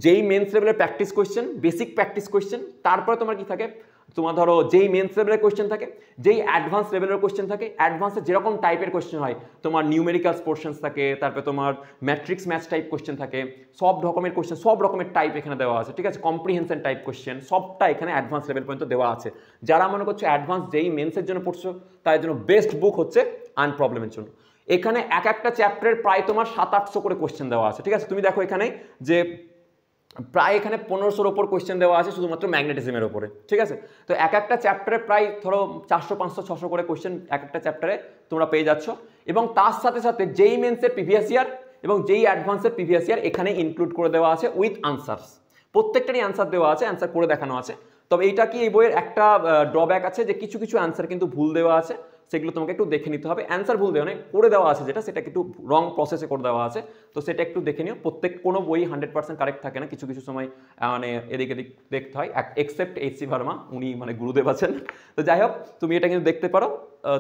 যেই মেন্স লেভেলের practice question, basic practice question, তারপরে তোমার কি থাকে, তোমার ধরো যেই মেন্স লেভেলের কোয়েশ্চেন থাকে, যেই অ্যাডভান্স লেভেলের কোয়েশ্চেন থাকে, অ্যাডভান্সে যেরকম টাইপের কোয়েশ্চেন হয়, তোমার নিউমেরিক্যালস পোর্শনস থাকে, তারপরে তোমার ম্যাট্রিক্স ম্যাচ টাইপ কোয়েশ্চেন থাকে, সব রকমের কোয়েশ্চেন, সব রকমের টাইপ এখানে দেওয়া আছে, ঠিক আছে, কম্প্রিহেনশন টাইপ কোয়েশ্চেন সবটা এখানে অ্যাডভান্স লেভেল পর্যন্ত দেওয়া আছে। যারা মনে করছো অ্যাডভান্স যেই মেন্সের জন্য পড়ছো তার জন্য বেস্ট বুক হচ্ছে আনপ্রবলেমের জন্য। এখানে এক একটা চ্যাপ্টারের প্রায় তোমার 700-800 করে কোয়েশ্চেন দেওয়া আছে, ঠিক আছে। তুমি দেখো এখানে যে প্রায় এখানে 1500-র ওপর কোয়েশ্চেন দেওয়া আছে শুধুমাত্র ম্যাগনেটিজমের ওপরে, ঠিক আছে। তো এক একটা চ্যাপ্টারে প্রায় ধরো 400, 500, 600 করে কোয়েশ্চেন এক একটা চ্যাপ্টারে তোমরা পেয়ে যাচ্ছ, এবং তার সাথে সাথে যেই মেন্সের প্রিভিয়াস ইয়ার এবং যেই অ্যাডভান্সের প্রিভিয়াস ইয়ার এখানে ইনক্লুড করে দেওয়া আছে উইথ আনসার্স, প্রত্যেকটারই অ্যান্সার দেওয়া আছে, অ্যান্সার করে দেখানো আছে। তবে এইটা কি, এই বইয়ের একটা ড্রব্যাক আছে যে কিছু কিছু অ্যান্সার কিন্তু ভুল দেওয়া আছে, সেগুলো তোমাকে একটু দেখে নিতে হবে। অ্যান্সার ভুল দেওয়া নেই, করে দেওয়া আছে যেটা, সেটা একটু রং প্রসেসে করে দেওয়া আছে, তো সেটা একটু দেখে নিও। কোনো বই 100% কারেক্ট থাকে না, কিছু কিছু সময় মানে এদিক এদিক দেখতে হয়, এক্সেপ্ট এইচ.সি. ভার্মা, উনি মানে গুরুদেব আছেন। তো যাই হোক, তুমি এটা কিন্তু দেখতে পারো।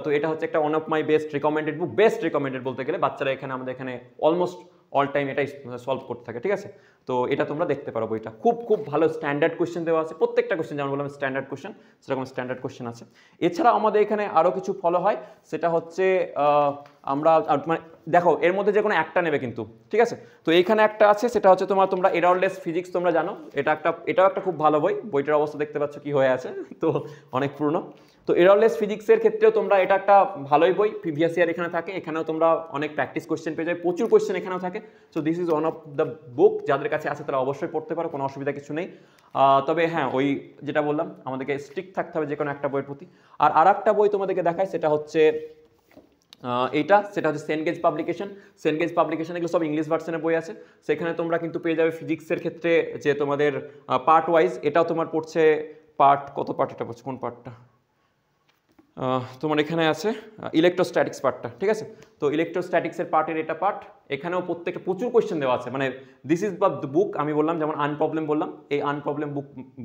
তো এটা হচ্ছে একটা one of my best recommended book, best recommended বলতে গেলে, বাচ্চারা এখানে আমাদের এখানে অলমোস্ট অল টাইম এটাই সলভ করতে থাকে, ঠিক আছে। তো এটা তোমরা দেখতে পারো, বইটা খুব খুব ভালো, স্ট্যান্ডার্ড কোয়েশ্চেন দেওয়া আছে, প্রত্যেকটা কোয়েশ্চেন যেমন বললাম স্ট্যান্ডার্ড কোয়েশ্চেন, সেরকম স্ট্যান্ডার্ড কোয়েশ্চেন আছে। এছাড়া আমাদের এখানে আরও কিছু ফলো হয়, সেটা হচ্ছে আমরা মানে দেখো এর মধ্যে যে কোনো একটা নেবে কিন্তু, ঠিক আছে। তো এইখানে একটা আছে, সেটা হচ্ছে তোমরা এররলেস ফিজিক্স, তোমরা জানো এটাও একটা খুব ভালো বই, বইটার অবস্থা দেখতে পাচ্ছ কি হয়ে আছে, তো অনেক পুরনো। তো এররলেস ফিজিক্সের ক্ষেত্রেও তোমরা এটা একটা ভালোই বই, প্রিভিয়াস ইয়ার এখানে থাকে, এখানেও তোমরা অনেক প্র্যাকটিস কোয়েশ্চেন পেয়ে যাবে, প্রচুর কোয়েশ্চেন এখানেও থাকে। So this is one of the book, যাদের কাছে আছে তারা অবশ্যই পড়তে পারো, কোনো অসুবিধা কিছু নেই। তবে হ্যাঁ, ওই যেটা বললাম, আমাদেরকে স্ট্রিক্ট থাকতে হবে যে কোনো একটা বইয়ের প্রতি। আর একটা বই তোমাদেরকে দেখায়, সেটা হচ্ছে সেটা হচ্ছে সেনগেজ পাবলিকেশন। সেনগেজ পাবলিকেশন এগুলো সব ইংলিশ ভার্সনের বই আছে, সেখানে তোমরা কিন্তু পেয়ে যাবে ফিজিক্সের ক্ষেত্রে যে তোমাদের পার্ট ওয়াইজ, এটাও তোমার পড়ছে কত পার্ট এটা পড়ছে, কোন পার্টটা তোমার এখানে আছে, ইলেকট্রোস্ট্যাটিক্স পার্টটা, ঠিক আছে। তো ইলেকট্রোস্ট্যাটিক্সের পার্টের এটা পার্ট, এখানেও প্রত্যেকটা প্রচুর কোয়েশ্চেন দেওয়া আছে, মানে দিস ইজ দ্য বুক। আমি বললাম যেমন আনপ্রবলেম বললাম, এই আনপ্রবলেম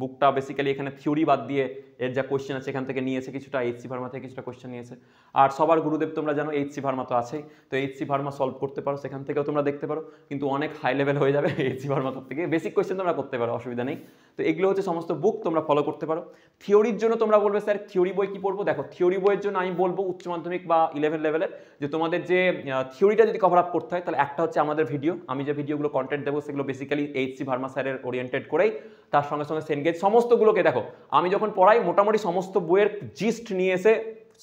বুকটা বেসিক্যালি এখানে থিওরি বাদ দিয়ে এর যা কোয়েশ্চেন আছে এখান থেকে নিয়েছে, কিছুটা এইচ.সি. ভার্মা থেকে কিছুটা কোয়েশ্চেন নিয়েছে। আর সবার গুরুদেব তোমরা জানো এইচ.সি. ভার্মা তো আছেই, তো এইচ.সি. ভার্মা সলভ করতে পারো, সেখান থেকেও তোমরা দেখতে পারো, কিন্তু অনেক হাই লেভেল হয়ে যাবে এইচ.সি. ভার্মা থেকে, বেসিক কোয়েশ্চেন তোমরা করতে পারো, অসুবিধা নেই। তো এগুলো হচ্ছে সমস্ত বুক, তোমরা ফলো করতে পারো। থিওরির জন্য তোমরা বলবে স্যার থিওরি বই কি পড়বো, দেখো থিওরি বইয়ের জন্য আমি বলবো উচ্চ মাধ্যমিক বা 11 লেভেলের যে তোমাদের যে থিওরিটা যদি কভার আপ করতে হয়, তাহলে একটা হচ্ছে আমাদের ভিডিও, আমি যে ভিডিওগুলো কন্টেন্ট দেবো সেগুলো বেসিক্যালি এইচ.সি. ভার্মা স্যারের ওরিয়েন্টেড করেই, তার সঙ্গে সঙ্গে সেনগেজ সমস্তগুলোকে দেখো, আমি যখন পড়াই মোটামুটি সমস্ত বইয়ের জিস্ট নিয়ে এসে,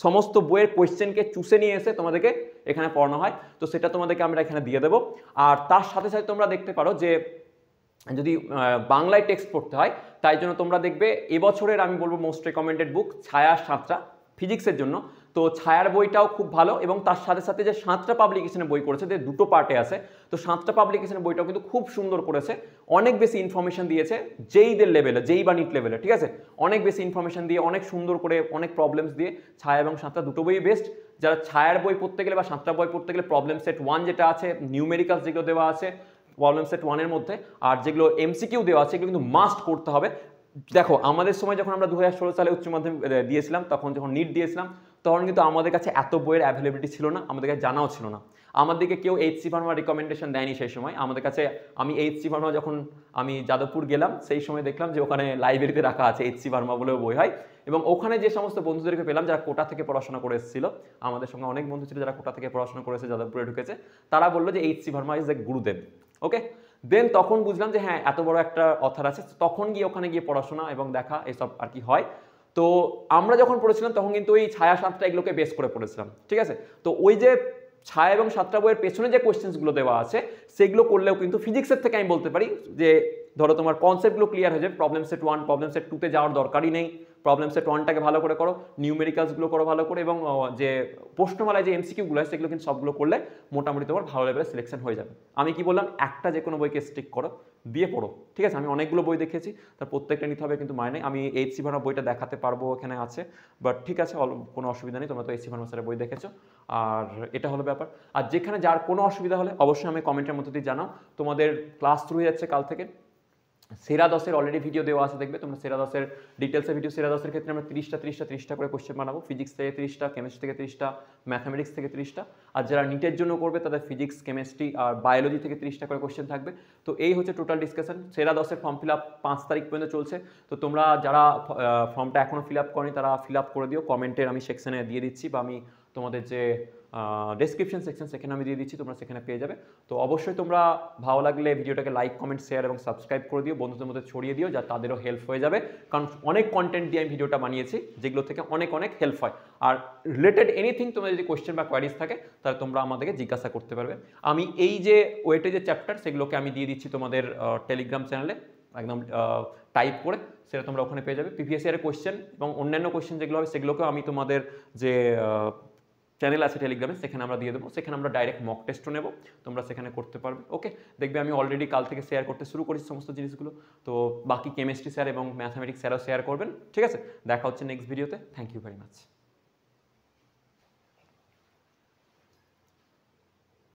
সমস্ত বইয়ের কোয়েশ্চেনকে চুষে নিয়ে এসে তোমাদেরকে এখানে পড়ানো হয়, তো সেটা তোমাদেরকে আমরা এখানে দিয়ে দেবো। আর তার সাথে সাথে তোমরা দেখতে পারো যে যদি বাংলায় টেক্সট পড়তে হয়, তাই জন্য তোমরা দেখবে এবছরের আমি বলবো মোস্ট রেকমেন্ডেড বুক ছায়া সাঁতরা, ফিজিক্সের জন্য। তো ছায়ার বইটাও খুব ভালো, এবং তার সাথে সাথে যে সাঁতরা পাবলিকেশনের বই করেছে, যে দুটো পার্টে আছে, তো সাঁতরা পাবলিকেশনের বইটাও কিন্তু খুব সুন্দর করেছে, অনেক বেশি ইনফরমেশন দিয়েছে যেইদের লেভেলে, যেই বা নিট লেভেলে, ঠিক আছে, অনেক বেশি ইনফরমেশন দিয়ে, অনেক সুন্দর করে, অনেক প্রবলেমস দিয়ে। ছায়া এবং সাঁতরা দুটো বই বেস্ট। যারা ছায়ার বই পড়তে গেলে বা সাঁতরা বই পড়তে গেলে প্রবলেম সেট 1 যেটা আছে, নিউমেরিক্যালস যেগুলো দেওয়া আছে প্রবলেম সেট 1-এর মধ্যে, আর যেগুলো এমসিকিউ দেওয়া আছে এগুলো কিন্তু মাস্ট করতে হবে। দেখো আমাদের সময় যখন আমরা 2016 সালে উচ্চ মাধ্যমিক দিয়েছিলাম, তখন যখন নিট দিয়েছিলাম, তখন কিন্তু আমাদের কাছে এত বইয়ের অ্যাভেলেবিলিটি ছিল না, আমাদের কাছে জানাও ছিল না, আমাদেরকে কেউ এইচ.সি. ভার্মা রিকমেন্ডেশন দেয়নি সেই সময় আমাদের কাছে। আমি এইচ.সি. ভার্মা যখন আমি যাদবপুর গেলাম, সেই সময় দেখলাম যে ওখানে লাইব্রেরিতে রাখা আছে এইচ.সি. ভার্মা বলেও বই হয়, এবং ওখানে যে সমস্ত বন্ধুদেরকে পেলাম যারা কোটা থেকে পড়াশোনা করে এসেছিল, আমাদের সঙ্গে অনেক বন্ধু ছিল যারা কোটা থেকে পড়াশোনা করেছে, যাদবপুরে ঢুকেছে, তারা বললো যে এইচ.সি. ভার্মা ইজ এ গুরুদেব। ওকে, দেন তখন বুঝলাম যে হ্যাঁ এত বড় একটা অথার আছে, তখন গিয়ে ওখানে গিয়ে পড়াশোনা এবং দেখা এসব আর কি হয়। তো আমরা যখন পড়েছিলাম তখন কিন্তু ওই ছায়া সাতটা এগুলোকে বেস করে পড়েছিলাম, ঠিক আছে। তো ওই যে ছায়া এবং সাতটা বইয়ের পেছনে যে কোয়েশ্চেন্সগুলো দেওয়া আছে সেগুলো করলেও কিন্তু ফিজিক্সের থেকে আমি বলতে পারি যে ধরো তোমার কনসেপ্টগুলো ক্লিয়ার হয়ে যাবে, প্রবলেম সেট 1 প্রবলেম সেট 2-তে যাওয়ার দরকারই নেই, প্রবলেম সেট 1টাকে ভালো করে করো, নিউমেরিক্যালসগুলো করো ভালো করে, এবং যে প্রশ্নমালায় যে এমসিকিউগুলো আছে সেগুলো কিন্তু সবগুলো করলে মোটামুটি তোমার ভালো লেভেলে সিলেকশন হয়ে যাবে। আমি কি বললাম, একটা যে কোনো বইকে স্টিক করো, দিয়ে পড়ো, ঠিক আছে। আমি অনেকগুলো বই দেখেছি, তার প্রত্যেকটা নিতে হবে কিন্তু মানে নেই। আমি এইচ.সি. ভার্মা বইটা দেখাতে পারবো, এখানে আছে, বাট ঠিক আছে, কোনো অসুবিধা নেই, তোমরা তো এইচ.সি. ভার্মা স্যারের বই দেখেছো, আর এটা হলো ব্যাপার। আর যেখানে যার কোনো অসুবিধা হলে অবশ্যই আমি কমেন্টের মধ্যে দিয়ে জানাও। তোমাদের ক্লাস শুরু হয়ে যাচ্ছে কাল থেকে, সেরা 10-এর অলরেডি ভিডিও দেওয়া আছে, দেখবে তোমরা সেরা 10-এর ডিটেলসের ভিডিও। সেরা 10-এর ক্ষেত্রে আমরা 30টা করে কোশ্চেন বানাবো, ফিজিক্স থেকে 30টা, কেমিস্ট্রি থেকে 30টা, ম্যাথামেটিক্স থেকে 30টা। আর যারা নিটের জন্য করবে তাদের ফিজিক্স, কেমিস্ট্রি আর বায়োলজি থেকে 30টা করে কোশ্চেন থাকবে। তো এই হচ্ছে টোটাল ডিসকাশন। সেরা 10-এর ফর্ম ফিল আপ 5 তারিখ পর্যন্ত চলছে। তো তোমরা যারা ফর্মটা এখনও ফিল আপ করনি তারা ফিল আপ করে দিও, কমেন্টের আমি সেকশনে দিয়ে দিচ্ছি, বা আমি তোমাদের যে ডেসক্রিপশন সেকশন সেখানে আমি দিয়ে দিচ্ছি, তোমরা সেখানে পেয়ে যাবে। তো অবশ্যই তোমরা ভালো লাগলে ভিডিওটাকে লাইক, কমেন্ট, শেয়ার এবং সাবস্ক্রাইব করে দিও, বন্ধুদের মধ্যে ছড়িয়ে দিও, যা তাদেরও হেল্প হয়ে যাবে। কারণ অনেক কন্টেন্ট দিয়ে আমি ভিডিওটা বানিয়েছি, যেগুলো থেকে অনেক হেল্প হয়। আর রিলেটেড এনিথিং তোমাদের যদি কোয়েশ্চেন বা কোয়ারিজ থাকে তাহলে তোমরা আমাদেরকে জিজ্ঞাসা করতে পারবে। আমি এই যে ওয়েটেজের চ্যাপ্টার সেগুলোকে আমি দিয়ে দিচ্ছি তোমাদের টেলিগ্রাম চ্যানেলে, একদম টাইপ করে, সেটা তোমরা ওখানে পেয়ে যাবে। প্রিভিয়াস ইয়ারের কোয়েশ্চেন এবং অন্যান্য কোয়েশ্চেন যেগুলো হবে সেগুলোকেও আমি তোমাদের যে চ্যানেল আছে টেলিগ্রামে সেখানে আমরা দিয়ে দেবো। সেখানে আমরা ডাইরেক্ট মক টেস্টও নেব, তোমরা সেখানে করতে পারবে। ওকে, দেখবে আমি অলরেডি কাল থেকে শেয়ার করতে শুরু করেছি সমস্ত জিনিসগুলো। তো বাকি কেমিস্ট্রি স্যার এবং ম্যাথামেটিক্স স্যারও শেয়ার করবেন। ঠিক আছে, দেখা হচ্ছে নেক্সট ভিডিওতে। Thank you very much.